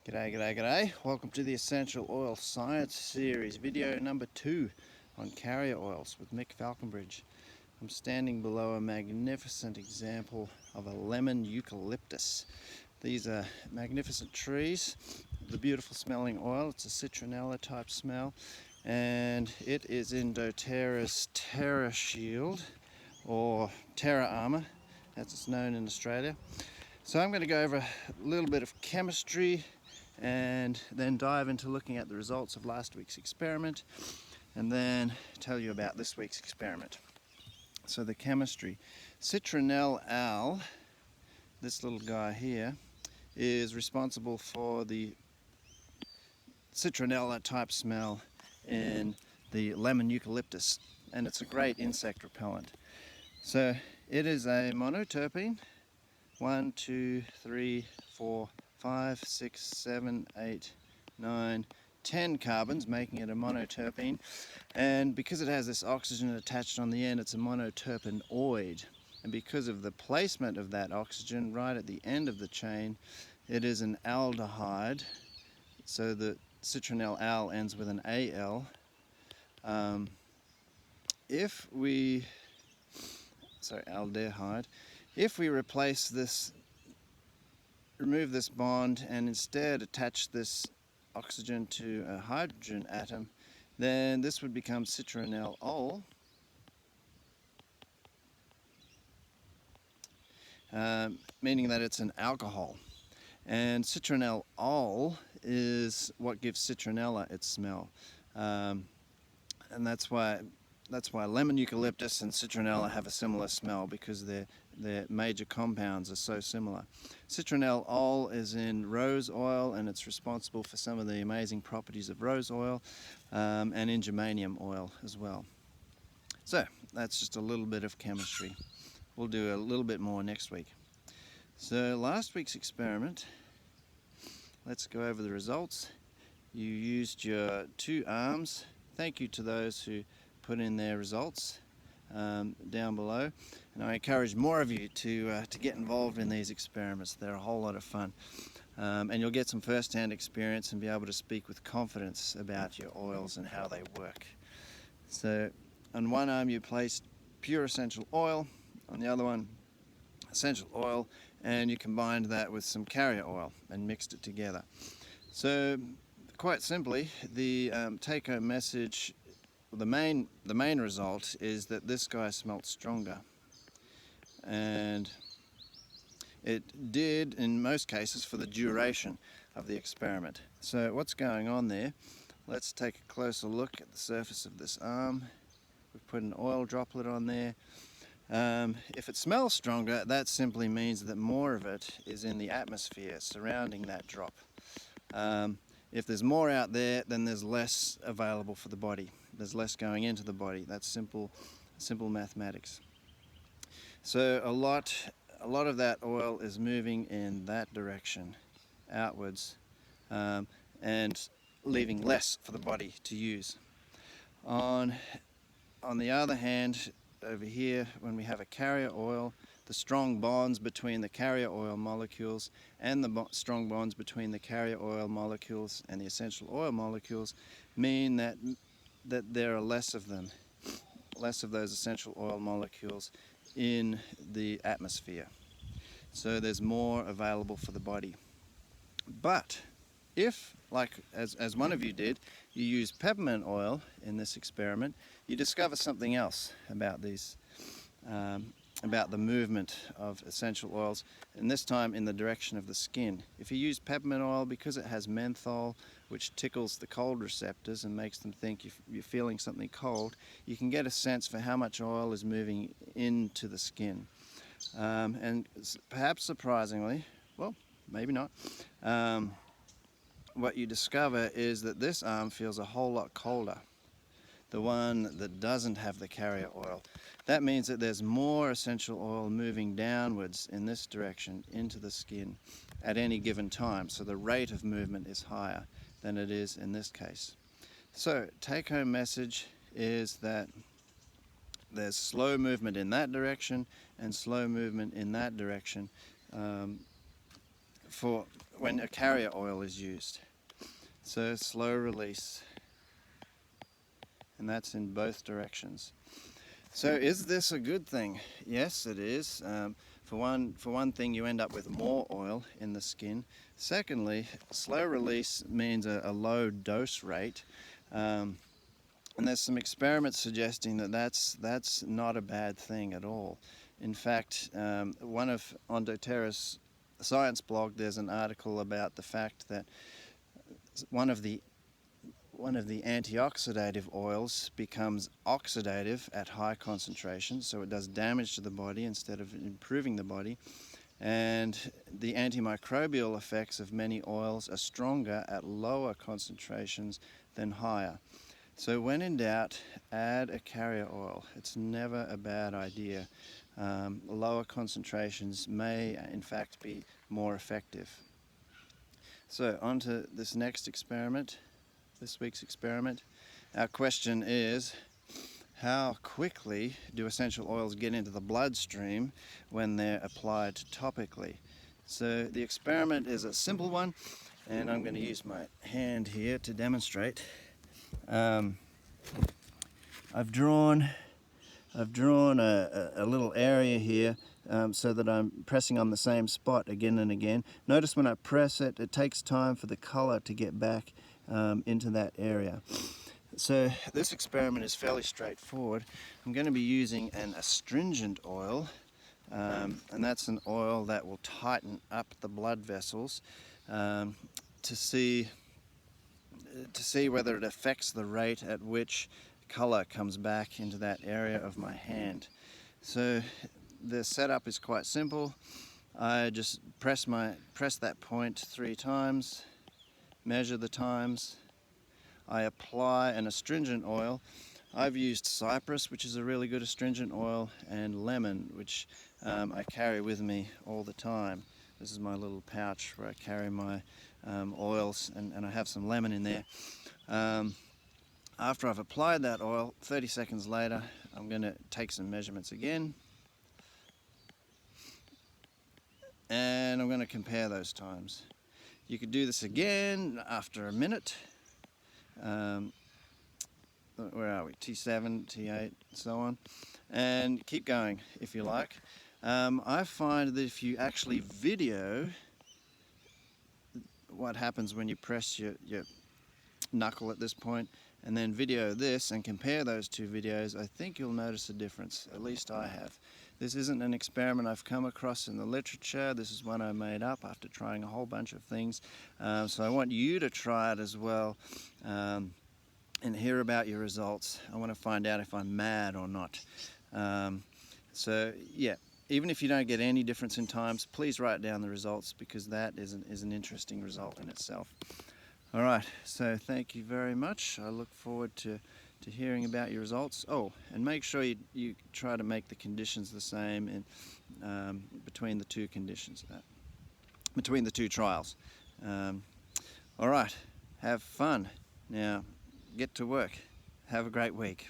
G'day. Welcome to the Essential Oil Science Series, video number 2 on carrier oils with Mick Falconbridge. I'm standing below a magnificent example of a lemon eucalyptus. These are magnificent trees, the beautiful smelling oil. It's a citronellal type smell, and it is in doTERRA's TerraShield, or TerraArmour as it's known in Australia. So I'm going to go over a little bit of chemistry and then dive into looking at the results of last week's experiment, and then tell you about this week's experiment. So the chemistry. Citronellal, this little guy here, is responsible for the citronella type smell in the lemon eucalyptus, and it's a great insect repellent. So it is a monoterpene. 1, 2, 3, 4, 5, 6, 7, 8, 9, 10 carbons, making it a monoterpene. And because it has this oxygen attached on the end, it's a monoterpenoid. And because of the placement of that oxygen right at the end of the chain, it is an aldehyde. So the citronellal al ends with an al. Aldehyde. If we replace this, remove this bond, and instead attach this oxygen to a hydrogen atom, then this would become citronellol, meaning that it's an alcohol. And citronellol is what gives citronella its smell, and that's why lemon eucalyptus and citronella have a similar smell, because their major compounds are so similar. Citronellol is in rose oil, and it's responsible for some of the amazing properties of rose oil, and in germanium oil as well. So that's just a little bit of chemistry. We'll do a little bit more next week. So last week's experiment, let's go over the results. You used your 2 arms. Thank you to those who put in their results down below, and I encourage more of you to get involved in these experiments. They're a whole lot of fun, and you'll get some first-hand experience and be able to speak with confidence about your oils and how they work. So on one arm you placed pure essential oil, on the other one essential oil, and you combined that with some carrier oil and mixed it together. So quite simply, the take-home message, the main result is that this guy smelt stronger, and it did in most cases for the duration of the experiment. So what's going on there? Let's take a closer look at the surface of this arm. We've put an oil droplet on there. If it smells stronger, that simply means that more of it is in the atmosphere surrounding that drop. If there's more out there, then there's less available for the body. There's less going into the body. That's simple mathematics. So a lot of that oil is moving in that direction, outwards, and leaving less for the body to use. On the other hand, over here, when we have a carrier oil, the strong bonds between the carrier oil molecules and the strong bonds between the carrier oil molecules and the essential oil molecules mean that there are less of them, less of those essential oil molecules in the atmosphere. So there's more available for the body. But if, like as one of you did, you use peppermint oil in this experiment, you discover something else about these, about the movement of essential oils, and this time in the direction of the skin. If you use peppermint oil, because it has menthol, which tickles the cold receptors and makes them think you're feeling something cold, you can get a sense for how much oil is moving into the skin. And perhaps surprisingly, well, maybe not, what you discover is that this arm feels a whole lot colder, the one that doesn't have the carrier oil. That means that there's more essential oil moving downwards in this direction into the skin at any given time, so the rate of movement is higher than it is in this case. So take-home message is that there's slow movement in that direction and slow movement in that direction for when a carrier oil is used. So slow release, and that's in both directions. So is this a good thing? Yes, it is. For one thing, you end up with more oil in the skin. Secondly, slow release means a low dose rate. And there's some experiments suggesting that that's not a bad thing at all. In fact, on doTERRA's science blog, there's an article about the fact that one of the antioxidative oils becomes oxidative at high concentrations, so it does damage to the body instead of improving the body. And the antimicrobial effects of many oils are stronger at lower concentrations than higher. So when in doubt, add a carrier oil. It's never a bad idea. Lower concentrations may in fact be more effective. So on to this next experiment, this week's experiment. Our question is, how quickly do essential oils get into the bloodstream when they're applied topically? So the experiment is a simple one, and I'm going to use my hand here to demonstrate. I've drawn a little area here so that I'm pressing on the same spot again and again. Notice when I press it, it takes time for the color to get back into that area. So this experiment is fairly straightforward. I'm going to be using an astringent oil, and that's an oil that will tighten up the blood vessels to see whether it affects the rate at which color comes back into that area of my hand. So the setup is quite simple. I just press that point 3 times, measure the times. I apply an astringent oil. I've used cypress, which is a really good astringent oil, and lemon, which I carry with me all the time. This is my little pouch where I carry my oils, and I have some lemon in there. After I've applied that oil, 30 seconds later, I'm going to take some measurements again, and I'm going to compare those times. You could do this again after a minute. Where are we? T7, T8, and so on, and keep going if you like. I find that if you actually video what happens when you press your knuckle at this point, and then video this and compare those two videos, I think you'll notice a difference. At least I have. This isn't an experiment I've come across in the literature. This is one I made up after trying a whole bunch of things. So I want you to try it as well and hear about your results. I want to find out if I'm mad or not. So yeah, even if you don't get any difference in times, please write down the results, because that is an interesting result in itself. All right, so thank you very much. I look forward to hearing about your results. Oh, and make sure you try to make the conditions the same in between the two conditions, between the two trials. All right, have fun. Now, get to work. Have a great week.